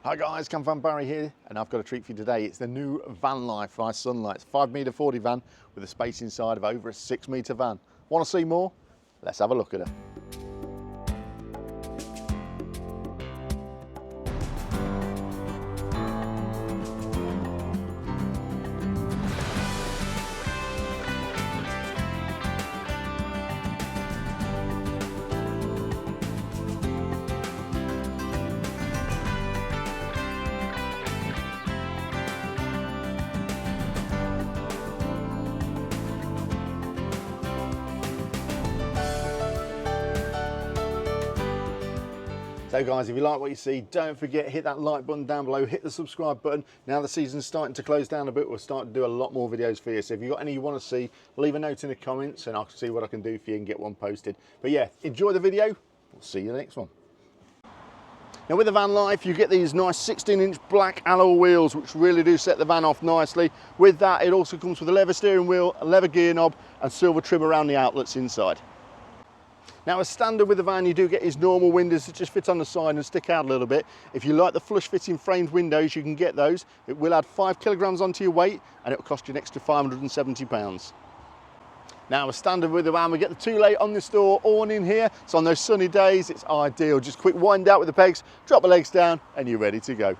Hi guys, Campervan Barry here, and I've got a treat for you today. It's the new van life by Sunlight. It's a 5 40 van with a space inside of over a 6 metre van. Want to see more? Let's have a look at it. So guys, if you like what you see, don't forget, hit that like button down below, hit the subscribe button. Now the season's starting to close down a bit, we're starting to do a lot more videos for you. So if you've got any you want to see, leave a note in the comments and I'll see what I can do for you and get one posted. But yeah, enjoy the video. We'll see you in the next one. Now with the van life, you get these nice 16-inch black alloy wheels, which really do set the van off nicely. With that, it also comes with a leather steering wheel, a leather gear knob and silver trim around the outlets inside. Now as standard with the van, you do get his normal windows that just fit on the side and stick out a little bit. If you like the flush fitting framed windows, you can get those. It will add 5 kilograms onto your weight and it will cost you an extra £570. Now as standard with the van, we get the 2-lay on the store awning here. So on those sunny days, it's ideal. Just quick wind out with the pegs, drop the legs down and you're ready to go.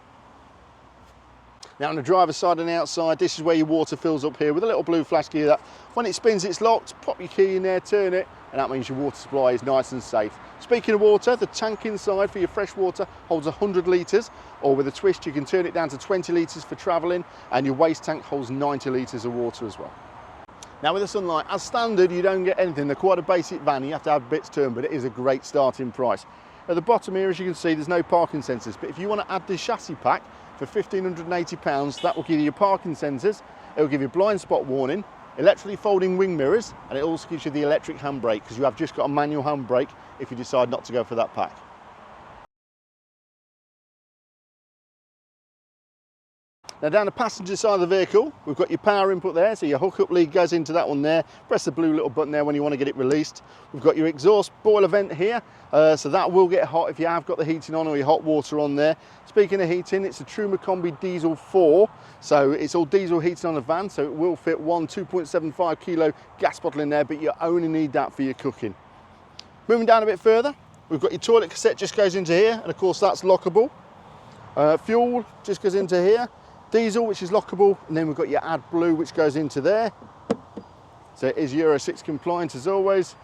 Now on the driver's side and the outside, this is where your water fills up here with a little blue flash key that when it spins it's locked, pop your key in there, turn it, and that means your water supply is nice and safe. Speaking of water, the tank inside for your fresh water holds 100 litres, or with a twist you can turn it down to 20 litres for travelling, and your waste tank holds 90 litres of water as well. Now with the Sunlight, as standard you don't get anything. They're quite a basic van, you have to have bits turned, but it is a great starting price. At the bottom here, as you can see, there's no parking sensors, but if you want to add this chassis pack for £1,580, that will give you your parking sensors, it will give you blind spot warning, electrically folding wing mirrors, and it also gives you the electric handbrake because you have just got a manual handbrake if you decide not to go for that pack. Now down the passenger side of the vehicle, we've got your power input there, so your hook-up lead goes into that one there. Press the blue little button there when you want to get it released. We've got your exhaust boiler vent here, so that will get hot if you have got the heating on or your hot water on there. Speaking of heating, it's a Truma Combi Diesel 4, so it's all diesel heating on the van, so it will fit one 2.75 kilo gas bottle in there, but you only need that for your cooking. Moving down a bit further, we've got your toilet cassette just goes into here, and of course that's lockable. Fuel just goes into here. Diesel, which is lockable, and then we've got your AdBlue, which goes into there. So it is Euro 6 compliant as always.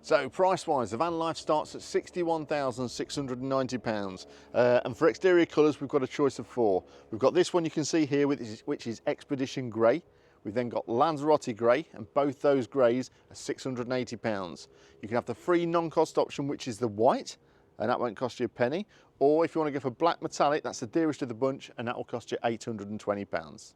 So price-wise, the van life starts at £61,690, and for exterior colours, we've got a choice of 4. We've got this one you can see here, which is Expedition Grey. We've then got Lanzarote Grey, and both those greys are £680. You can have the free non-cost option, which is the white, and that won't cost you a penny. Or if you want to go for black metallic, that's the dearest of the bunch, and that will cost you £820.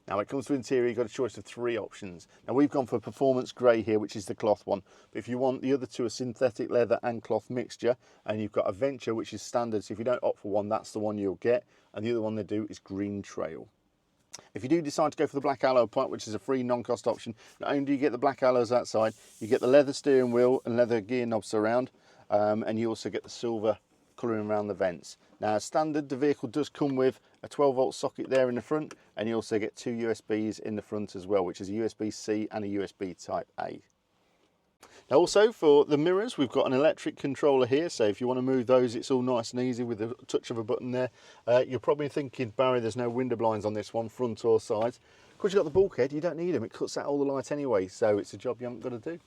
Now when it comes to interior, you've got a choice of 3 options. Now we've gone for performance grey here, which is the cloth one. But if you want the other 2, a synthetic leather and cloth mixture, and you've got a Venture, which is standard, so if you don't opt for one, that's the one you'll get. And the other one they do is Green Trail. If you do decide to go for the black alloy part, which is a free non-cost option, not only do you get the black alloys outside, you get the leather steering wheel and leather gear knobs around. And you also get the silver colouring around the vents. Now standard, the vehicle does come with a 12-volt socket there in the front, and you also get 2 USBs in the front as well, which is a USB-C and a USB Type A. Now also for the mirrors, we've got an electric controller here, so if you want to move those, it's all nice and easy with the touch of a button there. You're probably thinking, Barry, there's no window blinds on this one, front or side. Because you've got the bulkhead, you don't need them, it cuts out all the light anyway, so it's a job you haven't got to do.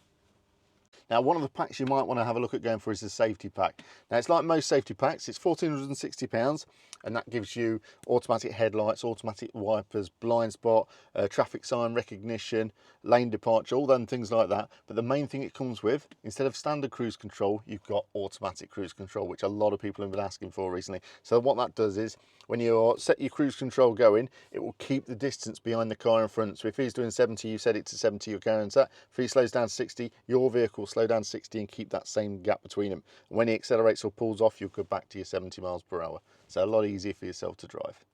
Now one of the packs you might want to have a look at going for is the safety pack. Now it's like most safety packs, it's £1,460, and that gives you automatic headlights, automatic wipers, blind spot, traffic sign recognition, lane departure, all them things like that. But the main thing it comes with, instead of standard cruise control, you've got automatic cruise control, which a lot of people have been asking for recently. So what that does is, when you set your cruise control going, it will keep the distance behind the car in front. So if he's doing 70, you set it to 70, you're carrying that. If he slows down to 60, your vehicle will slow down to 60 and keep that same gap between them. And when he accelerates or pulls off, you'll go back to your 70 miles per hour. So a lot easier for yourself to drive.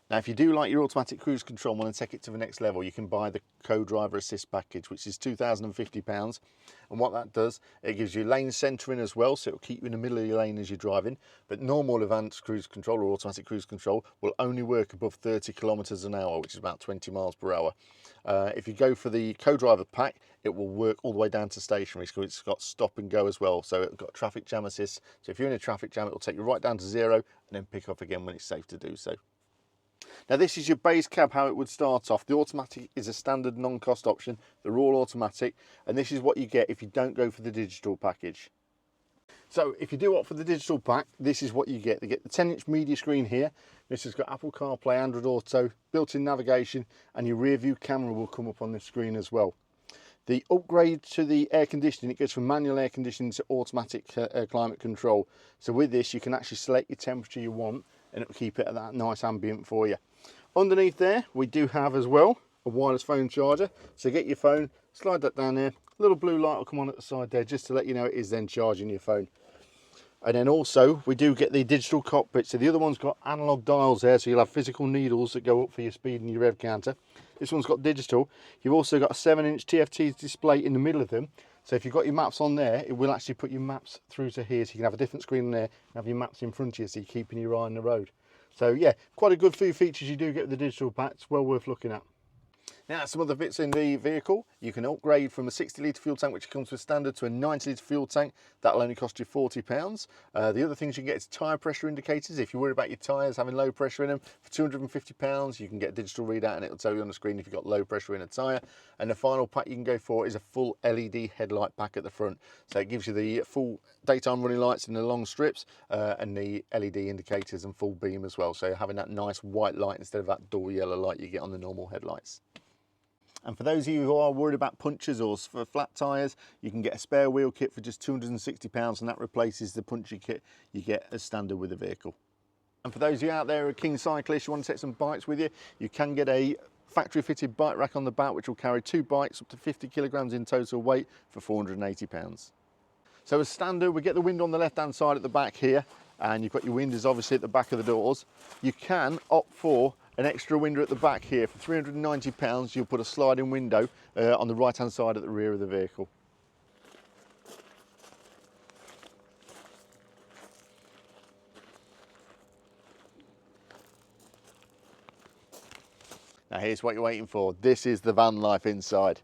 Now, if you do like your automatic cruise control and want to take it to the next level, you can buy the co-driver assist package, which is £2,050. And what that does, it gives you lane centering as well, so it'll keep you in the middle of your lane as you're driving. But normal advanced cruise control or automatic cruise control will only work above 30 kilometers an hour, which is about 20 miles per hour. If you go for the co-driver pack, it will work all the way down to stationary, so it's got stop and go as well. So it's got traffic jam assist. So if you're in a traffic jam, it will take you right down to 0 and then pick up again when it's safe to do so. Now, this is your base cab, how it would start off. The automatic is a standard non-cost option. They're all automatic, and this is what you get if you don't go for the digital package. So if you do opt for the digital pack, this is what you get. They get the 10-inch media screen here. This has got Apple CarPlay, Android Auto, built-in navigation, and your rear view camera will come up on the screen as well. The upgrade to the air conditioning, it goes from manual air conditioning to automatic climate control. So with this, you can actually select your temperature you want, and it will keep it at that nice ambient for you. Underneath there, we do have as well a wireless phone charger. So get your phone, slide that down there. A little blue light will come on at the side there just to let you know it is then charging your phone. And then also we do get the digital cockpit. So the other one's got analog dials there, so you'll have physical needles that go up for your speed and your rev counter. This one's got digital. You've also got a 7-inch TFT display in the middle of them. So if you've got your maps on there, it will actually put your maps through to here. So you can have a different screen there and have your maps in front of you, so you're keeping your eye on the road. So yeah, quite a good few features you do get with the digital pack. It's well worth looking at. Now, some other bits in the vehicle. You can upgrade from a 60-litre fuel tank, which comes with standard, to a 90-litre fuel tank. That'll only cost you £40. The other things you can get is tyre pressure indicators. If you're worried about your tyres having low pressure in them, for £250, you can get a digital readout and it'll tell you on the screen if you've got low pressure in a tyre. And the final pack you can go for is a full LED headlight pack at the front. So it gives you the full daytime running lights in the long strips and the LED indicators and full beam as well. So having that nice white light instead of that dull yellow light you get on the normal headlights. And for those of you who are worried about punctures or for flat tyres, you can get a spare wheel kit for just £260, and that replaces the puncture kit you get as standard with the vehicle. And for those of you out there who are keen cyclists, you want to take some bikes with you, you can get a factory fitted bike rack on the back which will carry 2 bikes up to 50 kilograms in total weight for £480. So as standard, we get the window on the left hand side at the back here, and you've got your windows obviously at the back of the doors. You can opt for an extra window at the back here. For £390, you'll put a sliding window on the right hand side at the rear of the vehicle. Now here's what you're waiting for. This is the van life inside.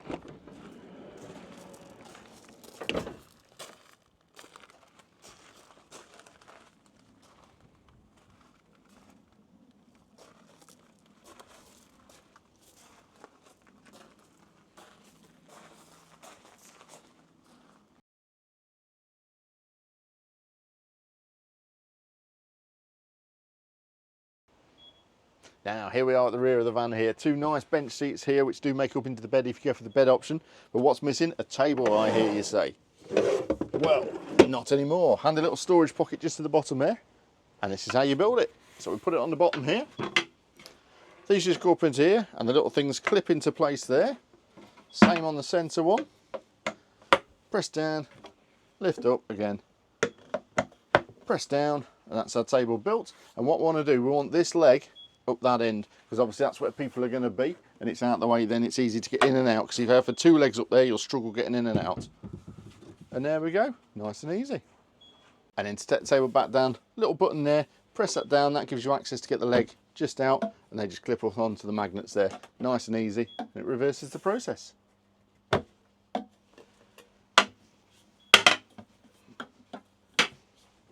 Now, here we are at the rear of the van here. 2 nice bench seats here, which do make up into the bed if you go for the bed option. But what's missing? A table, I hear you say. Well, not anymore. Handy little storage pocket just at the bottom there. And this is how you build it. So we put it on the bottom here. These just go up into here, and the little things clip into place there. Same on the centre one. Press down, lift up again. Press down, and that's our table built. And what we want to do, we want this leg up that end, because obviously that's where people are going to be, and it's out the way, then it's easy to get in and out, because if you have for 2 legs up there, you'll struggle getting in and out. And there we go, nice and easy. And then to take the table back down, little button there, press that down, that gives you access to get the leg just out, and they just clip off onto the magnets there. Nice and easy, and it reverses the process.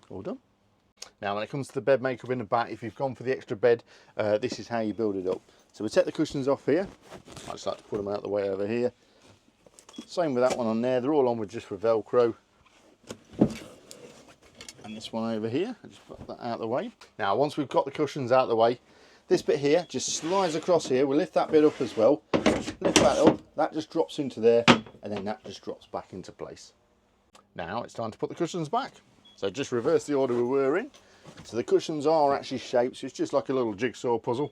All done. Now, when it comes to the bed makeup in the back, if you've gone for the extra bed, this is how you build it up. So we take the cushions off here. I just like to put them out the way over here. Same with that one on there. They're all on with just for Velcro. And this one over here, I just put that out the way. Now, once we've got the cushions out the way, this bit here just slides across here. We'll lift that bit up as well. Lift that up, that just drops into there, and then that just drops back into place. Now it's time to put the cushions back. So just reverse the order we were in. So the cushions are actually shaped, so it's just like a little jigsaw puzzle.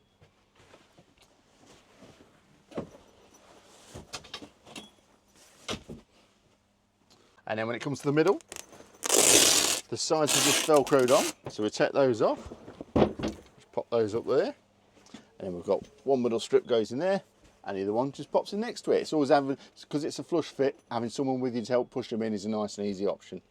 And then when it comes to the middle, the sides are just velcroed on, so we take those off, just pop those up there. And then we've got one middle strip goes in there, and the other one just pops in next to it. It's always having, because it's a flush fit, having someone with you to help push them in is a nice and easy option.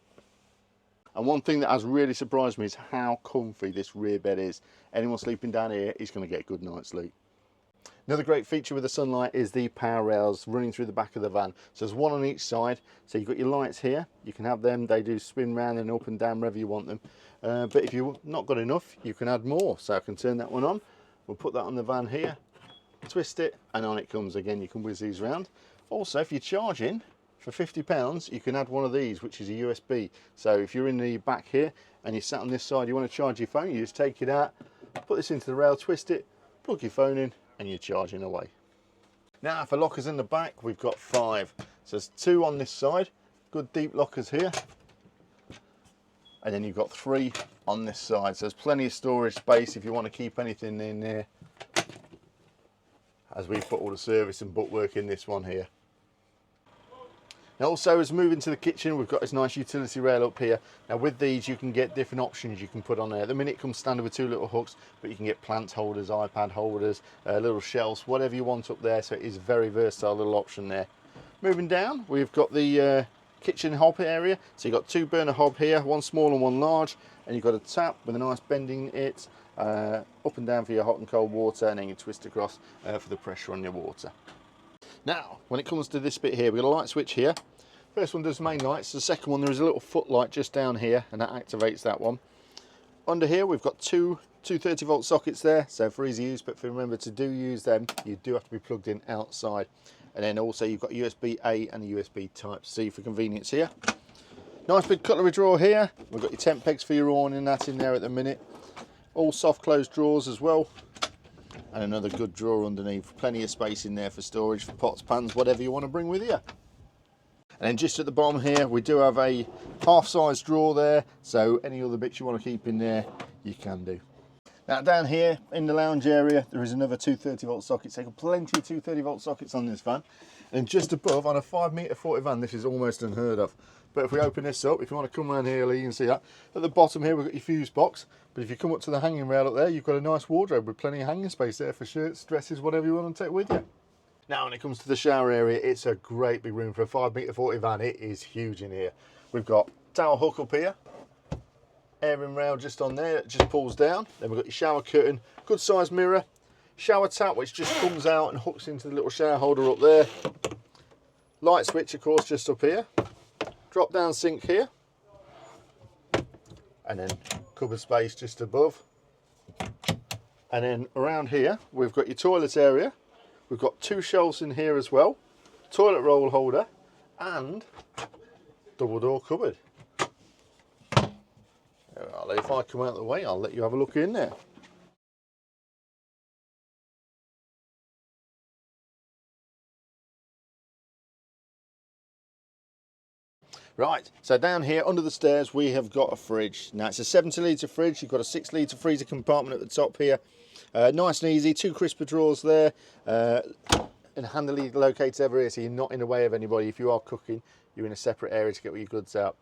And one thing that has really surprised me is how comfy this rear bed is. Anyone sleeping down here is going to get a good night's sleep. Another great feature with the Sunlight is the power rails running through the back of the van. So there's one on each side. So you've got your lights here. You can have them. They do spin round and up and down wherever you want them. But if you've not got enough, you can add more. So I can turn that one on. We'll put that on the van here, twist it, and on it comes again. You can whiz these around. Also, if you're charging, for £50, you can add one of these, which is a USB. So if you're in the back here and you're sat on this side, you want to charge your phone, you just take it out, put this into the rail, twist it, plug your phone in, and you're charging away. Now for lockers in the back, we've got 5. So there's 2 on this side, good deep lockers here. And then you've got 3 on this side. So there's plenty of storage space if you want to keep anything in there. As we put all the service and book work in this one here. Now also, as we move into the kitchen, we've got this nice utility rail up here. Now with these, you can get different options you can put on there. At the minute it comes standard with 2 little hooks, but you can get plant holders, iPad holders, little shelves, whatever you want up there. So it is a very versatile little option there. Moving down, we've got the kitchen hob area. So you've got 2 burner hob here, one small and one large, and you've got a tap with a nice bending it, up and down for your hot and cold water, and then you twist across for the pressure on your water. Now, when it comes to this bit here, we've got a light switch here. First one does main lights, the second one there is a little footlight just down here, and that activates that one. Under here we've got two 30-volt sockets there, so for easy use, but if you remember to use them, you do have to be plugged in outside. And then also you've got USB-A and a USB Type-C for convenience here. Nice big cutlery drawer here. We've got your tent pegs for your awning, that in there at the minute. All soft closed drawers as well. And another good drawer underneath. Plenty of space in there for storage, for pots, pans, whatever you want to bring with you. And then just at the bottom here, we do have a half-size drawer there. So any other bits you want to keep in there, you can do. Now down here in the lounge area, there is another 2 30-volt sockets. So you've got plenty of 2 30-volt sockets on this van. And just above, on a 5m40 van, this is almost unheard of. But if we open this up, if you want to come around here, Lee, you can see that. At the bottom here, we've got your fuse box. But if you come up to the hanging rail up there, you've got a nice wardrobe with plenty of hanging space there for shirts, dresses, whatever you want to take with you. Now when it comes to the shower area, it's a great big room for a 5m40 van. It is huge in here. We've got towel hook up here, airing rail just on there, that just pulls down. Then we've got your shower curtain, good sized mirror, shower tap which just comes out and hooks into the little shower holder up there. Light switch of course just up here. Drop down sink here. And then cupboard space just above. And then around here we've got your toilet area. We've got 2 shelves in here as well. Toilet roll holder and double door cupboard. If I come out of the way, I'll let you have a look in there. Right, so down here under the stairs we have got a fridge. Now it's a 70-litre fridge, you've got a 6-litre freezer compartment at the top here. Nice and easy, 2 crisper drawers there, and handily located over here so you're not in the way of anybody. If you are cooking, you're in a separate area to get all your goods out.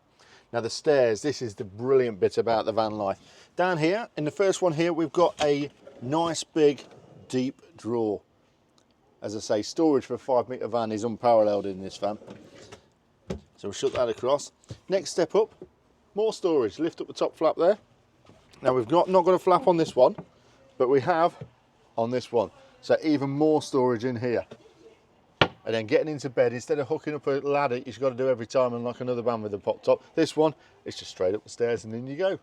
Now the stairs, this is the brilliant bit about the van life. Down here, in the first one here, we've got a nice big deep drawer. As I say, storage for a 5-metre van is unparalleled in this van. So we'll shut that across. Next step up, more storage. Lift up the top flap there. Now we've not got a flap on this one, but we have on this one. So even more storage in here. And then getting into bed, instead of hooking up a ladder, you've got to do every time unlike another van with a pop top. This one, it's just straight up the stairs and in you go.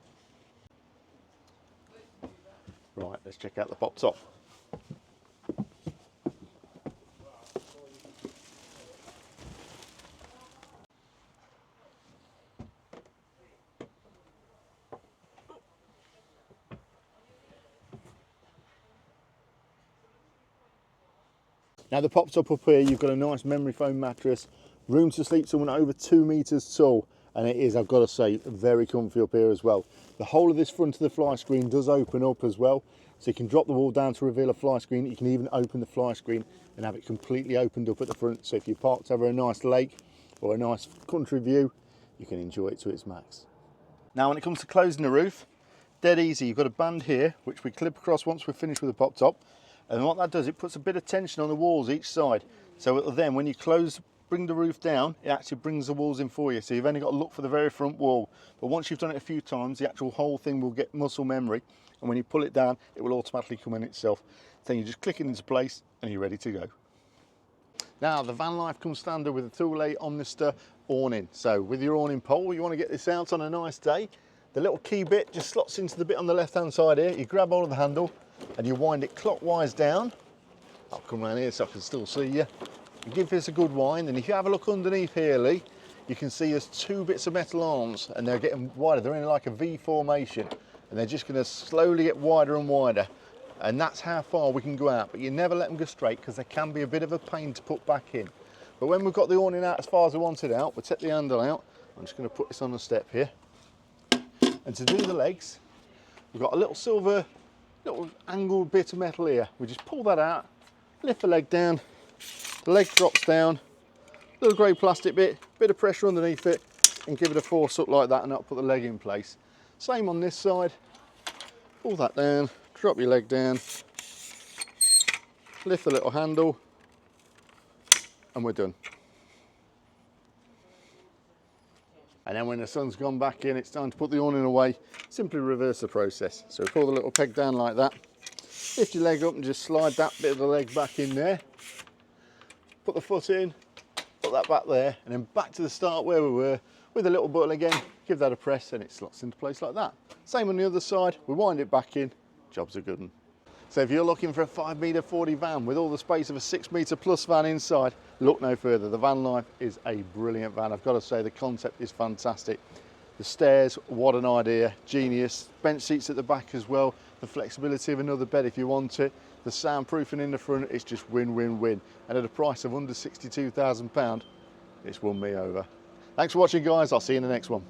Right, let's check out the pop top. Now the pop top up here, you've got a nice memory foam mattress, room to sleep someone over 2 metres tall, and it is, I've got to say, very comfy up here as well. The whole of this front of the fly screen does open up as well, so you can drop the wall down to reveal a fly screen. You can even open the fly screen and have it completely opened up at the front, so if you're parked over a nice lake or a nice country view, you can enjoy it to its max. Now when it comes to closing the roof, dead easy. You've got a band here which we clip across once we're finished with the pop top. And what that does, it puts a bit of tension on the walls each side. So it'll then, when you bring the roof down, it actually brings the walls in for you. So you've only got to look for the very front wall. But once you've done it a few times, the actual whole thing will get muscle memory. And when you pull it down, it will automatically come in itself. Then you just click it into place and you're ready to go. Now, the Vanlife comes standard with a Thule Omnister awning. So with your awning pole, you want to get this out on a nice day. The little key bit just slots into the bit on the left-hand side here. You grab hold of the handle and you wind it clockwise down. I'll come around here so I can still see you. You give this a good wind, and if you have a look underneath here, Lee, you can see there's two bits of metal arms, and they're getting wider. They're in like a V formation, and they're just going to slowly get wider and wider. And that's how far we can go out, but you never let them go straight because they can be a bit of a pain to put back in. But when we've got the awning out as far as we want it out, we'll take the handle out. I'm just going to put this on the step here. And to do the legs, we've got a little silver, little angled bit of metal here. We just pull that out, lift the leg down, the leg drops down, little grey plastic bit of pressure underneath it, and give it a force up like that, and that'll put the leg in place. Same on this side, pull that down, drop your leg down, lift the little handle, and we're done. And then when the sun's gone back in, it's time to put the awning away. Simply reverse the process. So pull the little peg down like that, lift your leg up and just slide that bit of the leg back in there. Put the foot in, put that back there, and then back to the start where we were with a little button again. Give that a press and it slots into place like that. Same on the other side, we wind it back in, job's a good one. So if you're looking for a 5 m 40 van with all the space of a 6 m plus van inside, look no further. The Vanlife is a brilliant van. I've got to say the concept is fantastic. The stairs, what an idea, genius. Bench seats at the back as well. The flexibility of another bed if you want it. The soundproofing in the front, it's just win, win, win. And at a price of under £62,000, it's won me over. Thanks for watching, guys. I'll see you in the next one.